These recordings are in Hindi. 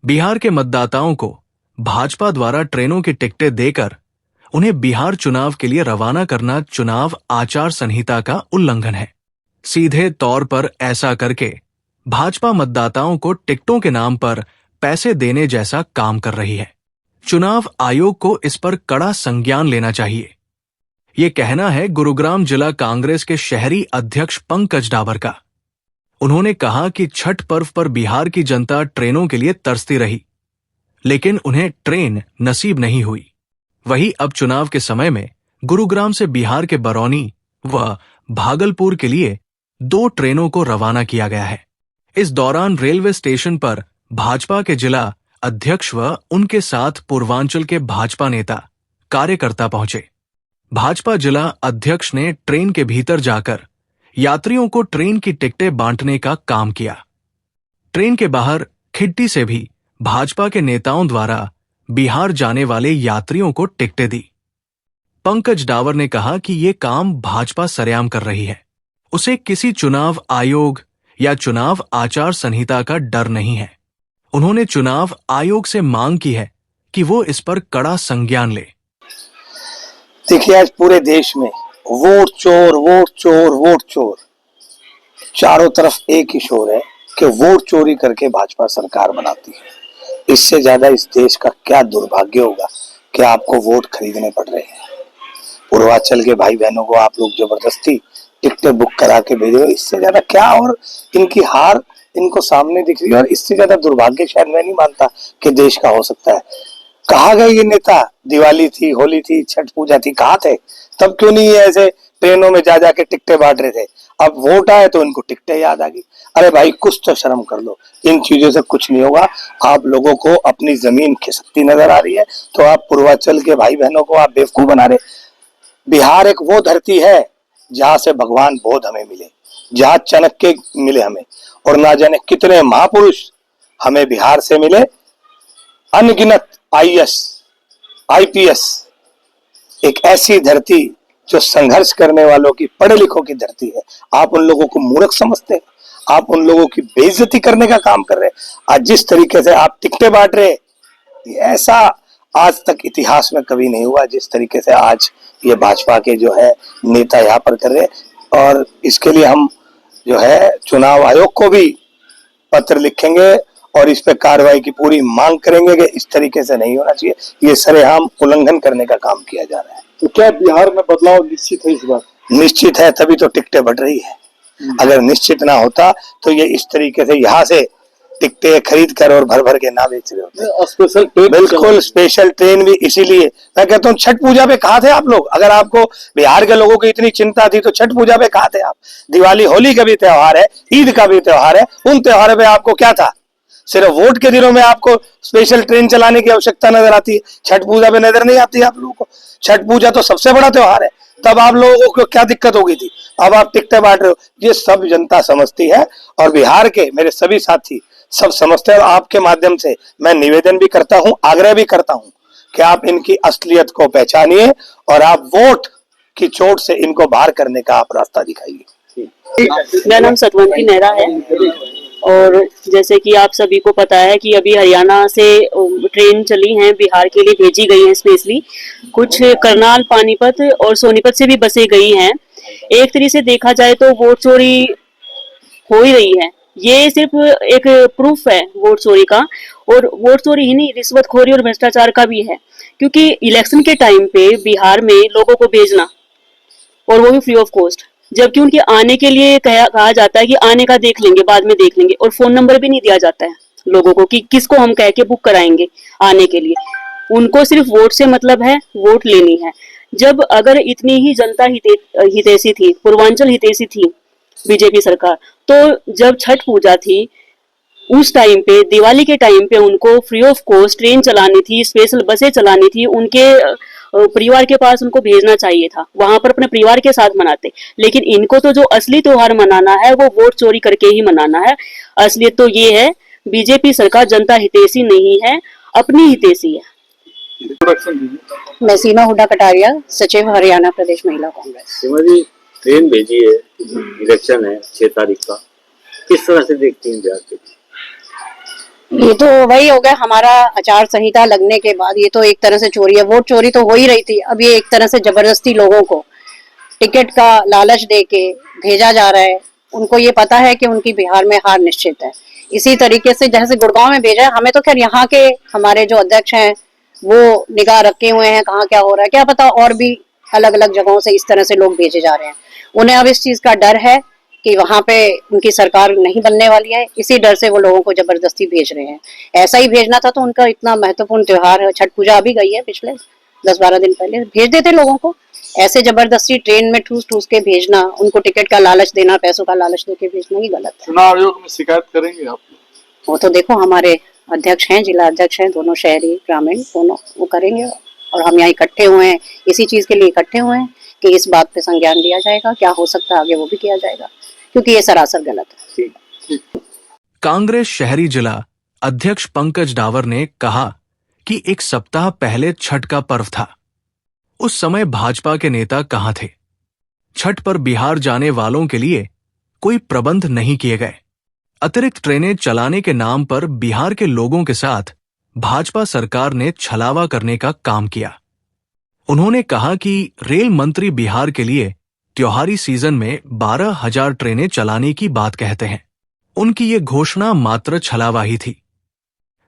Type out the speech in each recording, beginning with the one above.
बिहार के मतदाताओं को भाजपा द्वारा ट्रेनों की टिकटें देकर उन्हें बिहार चुनाव के लिए रवाना करना चुनाव आचार संहिता का उल्लंघन है। सीधे तौर पर ऐसा करके भाजपा मतदाताओं को टिकटों के नाम पर पैसे देने जैसा काम कर रही है। चुनाव आयोग को इस पर कड़ा संज्ञान लेना चाहिए। ये कहना है गुरुग्राम जिला कांग्रेस के शहरी अध्यक्ष पंकज डाबर का। उन्होंने कहा कि छठ पर्व पर बिहार की जनता ट्रेनों के लिए तरसती रही, लेकिन उन्हें ट्रेन नसीब नहीं हुई। वहीं अब चुनाव के समय में गुरुग्राम से बिहार के बरौनी व भागलपुर के लिए 2 ट्रेनों को रवाना किया गया है। इस दौरान रेलवे स्टेशन पर भाजपा के जिला अध्यक्ष व उनके साथ पूर्वांचल के भाजपा नेता कार्यकर्ता पहुंचे। भाजपा जिला अध्यक्ष ने ट्रेन के भीतर जाकर यात्रियों को ट्रेन की टिकटें बांटने का काम किया। ट्रेन के बाहर खिड़की से भी भाजपा के नेताओं द्वारा बिहार जाने वाले यात्रियों को टिकटें दी। पंकज डावर ने कहा कि ये काम भाजपा सरेआम कर रही है। उसे किसी चुनाव आयोग या चुनाव आचार संहिता का डर नहीं है। उन्होंने चुनाव आयोग से मांग की है कि वो इस पर कड़ा संज्ञान ले। देखिए, आज पूरे देश में वोट चोर वोट चोर वोट चोर, चारों तरफ एक ही शोर है कि वोट चोरी करके भाजपा सरकार बनाती है। इससे ज्यादा इस देश का क्या दुर्भाग्य होगा कि आपको वोट खरीदने पड़ रहे हैं। पूर्वांचल के भाई बहनों को आप लोग जबरदस्ती टिकटें बुक करा के भेज रहे हो। इससे ज्यादा क्या, और इनकी हार इनको सामने दिख रही है, और इससे ज्यादा दुर्भाग्य शायद मैं नहीं मानता कि देश का हो सकता है। कहा गया ये नेता, दिवाली थी, होली थी, छठ पूजा थी, कहाँ थे? तब क्यों नहीं ऐसे ट्रेनों में जा जाके टिकटें बांट रहे थे? अब वोट आए तो इनको टिकटें याद आ गई। अरे भाई, कुछ तो शर्म कर लो। इन चीजों से कुछ नहीं होगा। आप लोगों को अपनी जमीन खिसकती नजर आ रही है तो आप पूर्वांचल के भाई बहनों को आप बेवकूफ बना रहे। बिहार एक वो धरती है जहां से भगवान बोध हमें मिले, जहां चाणक्य मिले हमें, और ना जाने कितने महापुरुष हमें बिहार से मिले। अनगिनत आईएएस, आईपीएस, एक ऐसी धरती जो संघर्ष करने वालों की, पढ़े लिखों की धरती है। आप उन लोगों को मूर्ख समझते हैं, आप उन लोगों की बेइज्जती करने का काम कर रहे हैं। आज जिस तरीके से आप टिकटें बांट रहे, ऐसा आज तक इतिहास में कभी नहीं हुआ जिस तरीके से आज ये भाजपा के जो है नेता यहाँ पर कर रहे। और इसके लिए हम जो है चुनाव आयोग को भी पत्र लिखेंगे और इस पे कार्रवाई की पूरी मांग करेंगे कि इस तरीके से नहीं होना चाहिए। ये सरेआम उल्लंघन करने का काम किया जा रहा है। तो क्या बिहार में बदलाव निश्चित है इस बार? निश्चित है, तभी तो टिकटें बढ़ रही है। अगर निश्चित ना होता तो ये इस तरीके से यहाँ से टिकटें खरीद कर और भर भर के ना बेच रहे होते। स्पेशल ट्रेन, बिल्कुल स्पेशल ट्रेन भी इसीलिए मैं कहता हूँ। छठ पूजा पे कहाँ थे आप लोग? अगर आपको बिहार के लोगों की इतनी चिंता थी तो छठ पूजा पे कहाँ थे आप? दिवाली होली का भी त्योहार है, ईद का भी त्योहार है, उन त्योहारों पे आपको क्या था? सिर्फ वोट के दिनों में आपको स्पेशल ट्रेन चलाने की आवश्यकता नजर आती है, छठ पूजा पे नजर नहीं आती आप लोगों को। छठ पूजा तो सबसे बड़ा त्योहार है, तब आप लोगों को क्या दिक्कत हो गई थी? अब आप टिकटें बांट रहे हो। ये सब जनता समझती है और बिहार के मेरे सभी साथी सब समझते हैं। और आपके माध्यम से मैं निवेदन भी करता हूं, आग्रह भी करता हूं कि आप इनकी असलियत को पहचानिए और आप वोट की चोट से इनको बाहर करने का आप रास्ता दिखाइए। मेरा नाम सतवंती नेहरा है और जैसे कि आप सभी को पता है कि अभी हरियाणा से ट्रेन चली हैं, बिहार के लिए भेजी गई हैं स्पेशली। कुछ करनाल, पानीपत और सोनीपत से भी बसें गई हैं। एक तरीके से देखा जाए तो वोट चोरी हो ही रही है। ये सिर्फ एक प्रूफ है वोट चोरी का, और वोट चोरी ही नहीं, रिश्वतखोरी और भ्रष्टाचार का भी है। क्योंकि इलेक्शन के टाइम पे बिहार में लोगों को भेजना, और वो भी फ्री ऑफ कॉस्ट, जबकि उनके आने के लिए कहा जाता है कि आने का देख लेंगे, बाद में देख लेंगे, और फोन नंबर भी नहीं दिया जाता है लोगों को कि किसको हम कह के बुक कराएंगे आने के लिए। उनको सिर्फ वोट से मतलब है, वोट लेनी है। जब अगर इतनी ही जनता हितैषी थी, पूर्वांचल हितैषी थी बीजेपी सरकार, तो जब छठ पूजा थी उस टाइम पे, दिवाली के टाइम पे उनको फ्री ऑफ कॉस्ट ट्रेन चलानी थी, स्पेशल बसें चलानी थी, उनके परिवार के पास उनको भेजना चाहिए था, वहां पर अपने परिवार के साथ मनाते। लेकिन इनको तो जो असली त्योहार मनाना है वो वोट चोरी करके ही मनाना है। असलियत तो ये है, बीजेपी सरकार जनता हितैषी नहीं है, अपनी हितैषी है। मैं सीमा हुड्डा कटारिया, सचिव हरियाणा प्रदेश महिला कांग्रेस। सीमा जी, ट्रेन भेजी है, इलेक्शन है 6 तारीख का, किस तरह से देखती हैं बिहार के? ये तो वही हो गया हमारा आचार संहिता लगने के बाद। ये तो एक तरह से चोरी है, वोट चोरी तो हो ही रही थी, अब ये एक तरह से जबरदस्ती लोगों को टिकट का लालच दे के भेजा जा रहा है। उनको ये पता है कि उनकी बिहार में हार निश्चित है। इसी तरीके से जैसे गुड़गांव में भेजा है, हमें तो खैर यहाँ के हमारे जो अध्यक्ष हैं वो निगाह रखे हुए हैं कहाँ क्या हो रहा है, क्या पता और भी अलग अलग जगहों से इस तरह से लोग भेजे जा रहे हैं। उन्हें अब इस चीज का डर है कि वहां पे उनकी सरकार नहीं बनने वाली है, इसी डर से वो लोगों को जबरदस्ती भेज रहे हैं। ऐसा ही भेजना था तो उनका इतना महत्वपूर्ण त्योहार है, छठ पूजा अभी गई है पिछले 10-12 दिन पहले, भेज देते लोगों को। ऐसे जबरदस्ती ट्रेन में ठूस ठूस के भेजना, उनको टिकट का लालच देना, पैसों का लालच देके भेजना ही गलत है। चुनाव आयोग में शिकायत करेंगे आप? वो तो देखो हमारे अध्यक्ष हैं, जिला अध्यक्ष हैं, दोनों शहरी ग्रामीण दोनों, वो करेंगे। और हम यहाँ इकट्ठे हुए हैं, इसी चीज के लिए इकट्ठे हुए हैं कि इस बात पे संज्ञान लिया जाएगा, क्या हो सकता है आगे वो भी किया जाएगा, क्योंकि ये सरासर गलत है। कांग्रेस शहरी जिला अध्यक्ष पंकज डावर ने कहा कि एक सप्ताह पहले छठ का पर्व था। उस समय भाजपा के नेता कहां थे? छठ पर बिहार जाने वालों के लिए कोई प्रबंध नहीं किए गए। अतिरिक्त ट्रेनें चलाने के नाम पर बिहार के लोगों के साथ भाजपा सरकार ने छलावा करने का काम किया। उन्होंने कहा कि रेल मंत्री बिहार के लिए त्योहारी सीजन में 12,000 ट्रेनें चलाने की बात कहते हैं। उनकी ये घोषणा मात्र छलावा ही थी।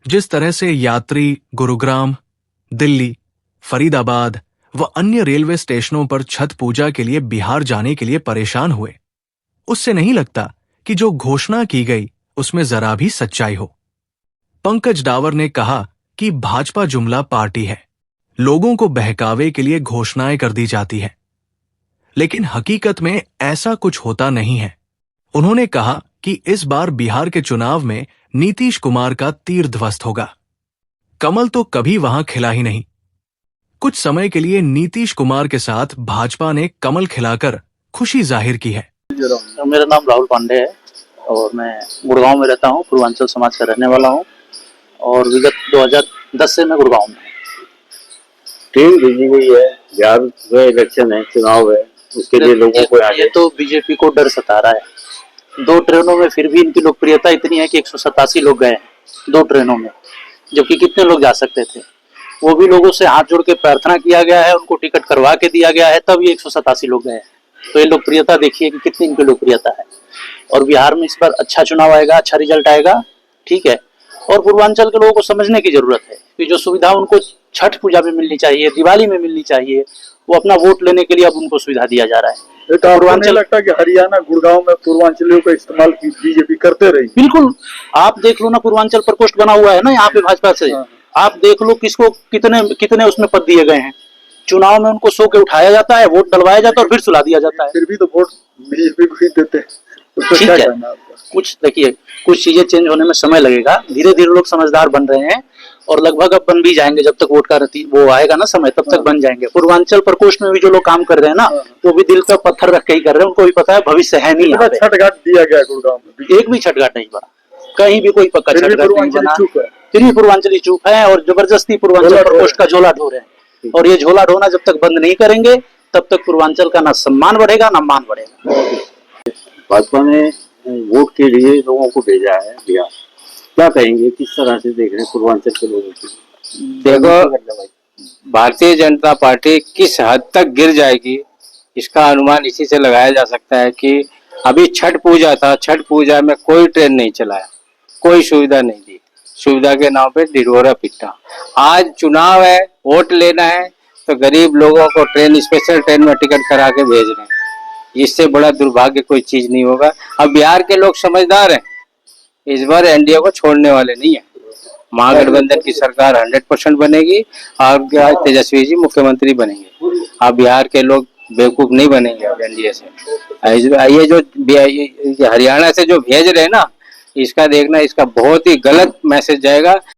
जिस तरह से यात्री गुरुग्राम, दिल्ली, फरीदाबाद व अन्य रेलवे स्टेशनों पर छठ पूजा के लिए बिहार जाने के लिए परेशान हुए, उससे नहीं लगता कि जो घोषणा की गई उसमें जरा भी सच्चाई हो। पंकज डावर ने कहा कि भाजपा जुमला पार्टी है, लोगों को बहकावे के लिए घोषणाएं कर दी जाती है, लेकिन हकीकत में ऐसा कुछ होता नहीं है। उन्होंने कहा कि इस बार बिहार के चुनाव में नीतीश कुमार का तीर ध्वस्त होगा। कमल तो कभी वहां खिला ही नहीं। कुछ समय के लिए नीतीश कुमार के साथ भाजपा ने कमल खिलाकर खुशी जाहिर की है। मेरा नाम राहुल पांडे है और मैं गुड़गांव में रहता हूँ, पूर्वांचल समाज का रहने वाला हूँ और विगत 2010 से मैं गुड़गांव में हूँ। ट्रेन भेजी गई है, बिहार में इलेक्शन है, चुनाव है, उसके लिए लोगों को ये तो बीजेपी को डर सता रहा है। 2 ट्रेनों में फिर भी इनकी लोकप्रियता इतनी है कि 187 लोग गए हैं 2 ट्रेनों में, जबकि कितने लोग जा सकते थे। वो भी लोगों से हाथ जोड़ के प्रार्थना किया गया है, उनको टिकट करवा के दिया गया है, तब ये 187 लोग गए हैं। तो ये लोकप्रियता देखिए कि कितनी इनकी लोकप्रियता है। और बिहार में इस बार अच्छा चुनाव आएगा, अच्छा रिजल्ट आएगा, ठीक है। और पूर्वांचल के लोगों को समझने की जरूरत है कि जो सुविधा उनको छठ पूजा में मिलनी चाहिए, दिवाली में मिलनी चाहिए, वो अपना वोट लेने के लिए अब उनको सुविधा दिया जा रहा है। तो आपको नहीं लगता कि हरियाणा गुड़गांव में पूर्वांचलियों का इस्तेमाल बीजेपी करते रही? बिल्कुल, आप देख लो ना, पूर्वांचल प्रकोष्ठ बना हुआ है ना यहाँ पे भाजपा से। आप देख लो किसको कितने उसमें पद दिए गए हैं। चुनाव में उनको सो के उठाया जाता है, वोट डलवाया जाता है और फिर सुला दिया जाता है। फिर भी तो वोट बीजेपी को ही देते हैं। ठीक है, कुछ देखिए, कुछ चीजें चेंज होने में समय लगेगा। धीरे धीरे लोग समझदार बन रहे हैं और लगभग अब बन भी जाएंगे। जब तक वोट का वो आएगा ना समय, तब तक बन जाएंगे। पूर्वांचल प्रकोष्ठ में भी जो लोग काम कर रहे हैं ना, वो भी दिल पे पत्थर रख के ही कर रहे हैं। उनको भी पता है भविष्य है नहीं। छठ घाट दिया गया गुड़गांव में, एक भी छठ घाट नहीं बना, कहीं भी कोई पक्का छठ घाट नहीं बना। फिर भी पूर्वांचली चूप है और जबरदस्ती पूर्वांचल प्रकोष्ठ का झोला ढो रहे हैं। और ये झोला ढोना जब तक बंद नहीं करेंगे, तब तक पूर्वांचल का ना सम्मान बढ़ेगा ना मान बढ़ेगा। भाजपा ने वोट के लिए लोगों को भेजा है बिहार, क्या कहेंगे, किस तरह से देख रहे हैं पूर्वांचल के लोगों को? देखो, भारतीय जनता पार्टी किस हद तक गिर जाएगी इसका अनुमान इसी से लगाया जा सकता है कि अभी छठ पूजा था, छठ पूजा में कोई ट्रेन नहीं चलाया, कोई सुविधा नहीं दी, सुविधा के नाम पे ढिढोरा पिटा। आज चुनाव है, वोट लेना है, तो गरीब लोगों को ट्रेन, स्पेशल ट्रेन में टिकट करा के भेज रहे हैं। इससे बड़ा दुर्भाग्य कोई चीज नहीं होगा। अब बिहार के लोग समझदार हैं, इस बार एनडीए को छोड़ने वाले नहीं है। महागठबंधन की सरकार 100% बनेगी और तेजस्वी जी मुख्यमंत्री बनेंगे। अब बिहार के लोग बेवकूफ नहीं बनेंगे अब एनडीए से। ये जो हरियाणा से जो भेज रहे हैं ना, इसका देखना, इसका बहुत ही गलत मैसेज जाएगा।